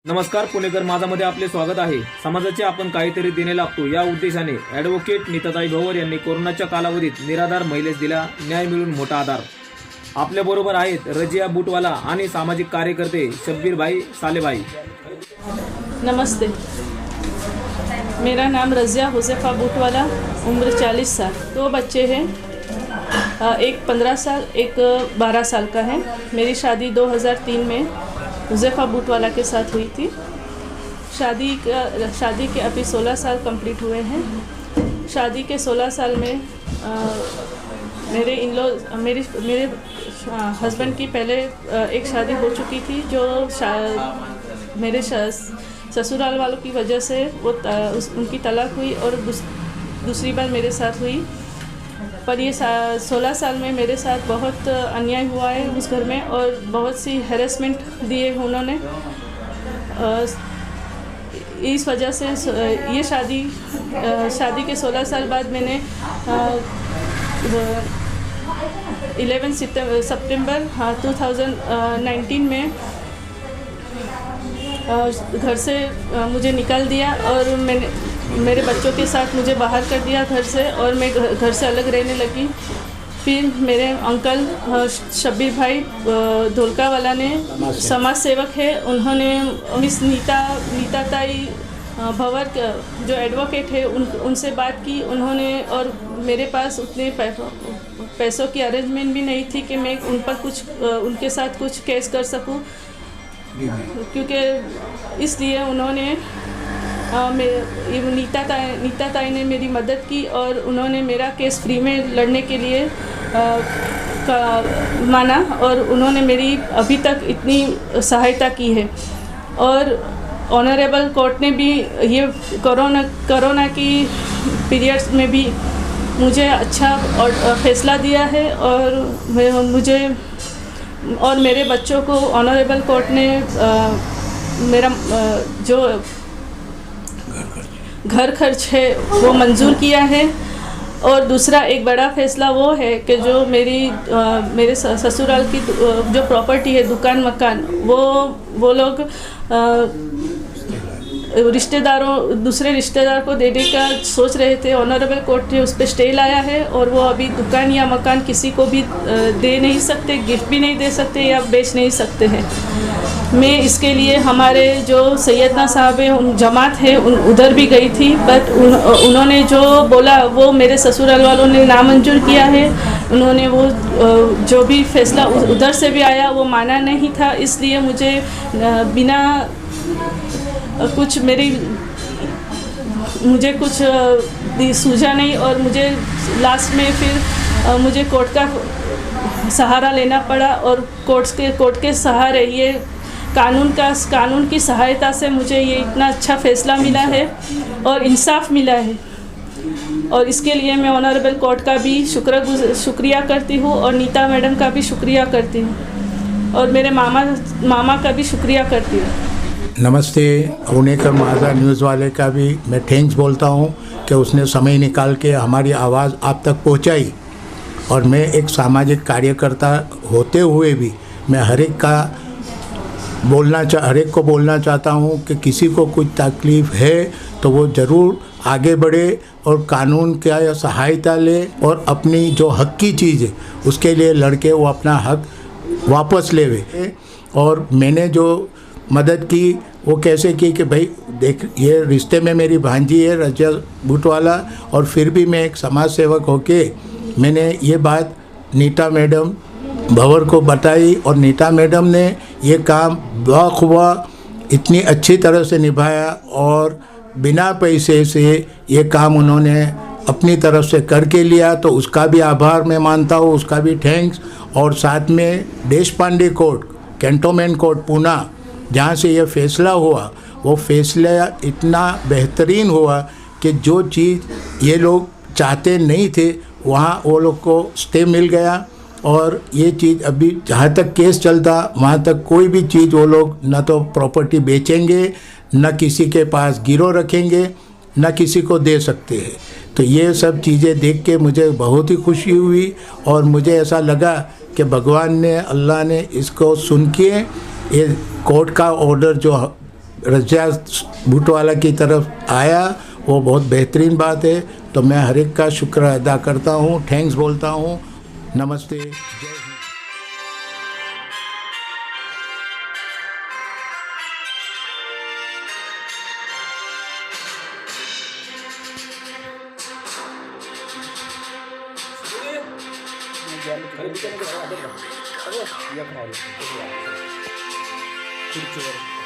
नमस्कार पुणेकर माझामध्ये आपले स्वागत आहे। समाजाचे आपण काहीतरी देणे लागतो या उद्देशाने ॲडव्होकेट नीताताई भवर यांनी कोरोनाच्या कालावधीत निराधार महिलेस दिला न्याय मिळून मोठा आधार। आपल्या बरोबर आहेत रजिया बूटवाला आणि सामाजिक कार्यकर्ते शब्बीर भाई साले भाई। नमस्ते, मेरा नाम रजिया हुज़ैफ़ा बूटवाला, उम्र 40 साल। दो बच्चे हैं, एक 15 साल एक 12 साल का है। मेरी शादी 2003 में हुज़ैफ़ा बूटवाला के साथ हुई थी। शादी के अभी 16 साल कंप्लीट हुए हैं। शादी के 16 साल में मेरे हस्बैंड की पहले एक शादी हो चुकी थी जो मेरे ससुराल वालों की वजह से उनकी तलाक हुई और दूसरी बार मेरे साथ हुई। पर ये 16 साल में मेरे साथ बहुत अन्याय हुआ है उस घर में और बहुत सी हैरेसमेंट दिए उन्होंने। इस वजह से ये शादी के 16 साल बाद मैंने 11 सितंबर 2019 में घर से मुझे निकाल दिया और मेरे बच्चों के साथ मुझे बाहर कर दिया घर से और मैं घर से अलग रहने लगी। फिर मेरे अंकल शब्बीर भाई धोलकावाला ने समाज सेवक है, उन्होंने मिस नीताताई भवर जो एडवोकेट है उनसे बात की उन्होंने। और मेरे पास उतने पैसों की अरेंजमेंट भी नहीं थी कि मैं उनके साथ कुछ केस कर सकूं, क्योंकि इसलिए उन्होंने नीताताई ने मेरी मदद की और उन्होंने मेरा केस फ्री में लड़ने के लिए माना और उन्होंने मेरी अभी तक इतनी सहायता की है। और ऑनरेबल कोर्ट ने भी ये कोरोना की पीरियड्स में भी मुझे अच्छा फैसला दिया है और मुझे और मेरे बच्चों को ऑनरेबल कोर्ट ने मेरा जो घर खर्च है वो मंजूर किया है। और दूसरा एक बड़ा फैसला वो है कि जो मेरे ससुराल की जो प्रॉपर्टी है दुकान मकान वो लोग दूसरे रिश्तेदार को देने का सोच रहे थे। ऑनरेबल कोर्ट ने उस पर स्टे लाया है और वो अभी दुकान या मकान किसी को भी दे नहीं सकते, गिफ्ट भी नहीं दे सकते या बेच नहीं सकते हैं। मैं इसके लिए हमारे जो सैयदना साहब है जमात है उधर भी गई थी, बट उन्होंने जो बोला वो मेरे ससुराल वालों ने नामंजूर किया है। उन्होंने वो जो भी फैसला उधर से भी आया वो माना नहीं था, इसलिए मुझे बिना कुछ मुझे कुछ सूझा नहीं और मुझे लास्ट में फिर मुझे कोर्ट का सहारा लेना पड़ा। और कोर्ट के सहारे ये कानून की सहायता से मुझे ये इतना अच्छा फैसला मिला है और इंसाफ मिला है। और इसके लिए मैं ऑनरेबल कोर्ट का भी शुक्रिया करती हूँ और नीता मैडम का भी शुक्रिया करती हूँ और मेरे मामा का भी शुक्रिया करती हूँ। नमस्ते, पुणेकर माझा न्यूज़ वाले का भी मैं थैंक्स बोलता हूँ कि उसने समय निकाल के हमारी आवाज़ आप तक पहुँचाई। और मैं एक सामाजिक कार्यकर्ता होते हुए भी मैं हर एक को बोलना चाहता हूँ कि किसी को कुछ तकलीफ़ है तो वो ज़रूर आगे बढ़े और कानून का सहायता ले और अपनी जो हक की चीज़ है उसके लिए लड़के वो अपना हक वापस लेवे। और मैंने जो मदद की वो कैसे की कि भाई देख, ये रिश्ते में मेरी भांजी है रजिया बूटवाला, और फिर भी मैं एक समाज सेवक होके मैंने ये बात नीता मैडम भवर को बताई और नीता मैडम ने ये काम बखूबा इतनी अच्छी तरह से निभाया और बिना पैसे से ये काम उन्होंने अपनी तरफ से करके लिया, तो उसका भी आभार मैं मानता हूँ, उसका भी थैंक्स। और साथ में Deshpande court, cantonment court Poona, जहाँ से ये फ़ैसला हुआ वो फ़ैसला इतना बेहतरीन हुआ कि जो चीज़ ये लोग चाहते नहीं थे वहाँ वो लोग को स्टे मिल गया। और ये चीज़ अभी जहाँ तक केस चलता वहाँ तक कोई भी चीज़ वो लोग न तो प्रॉपर्टी बेचेंगे, न किसी के पास गिरो रखेंगे, न किसी को दे सकते हैं। तो ये सब चीज़ें देख के मुझे बहुत ही खुशी हुई और मुझे ऐसा लगा कि भगवान ने, अल्लाह ने इसको सुन के ये कोर्ट का ऑर्डर जो रजिया बूटवाला की तरफ आया, वो बहुत बेहतरीन बात है। तो मैं हर एक का शुक्र अदा करता हूँ, थैंक्स बोलता हूँ। नमस्ते, जय हिंद। खुर्चीवर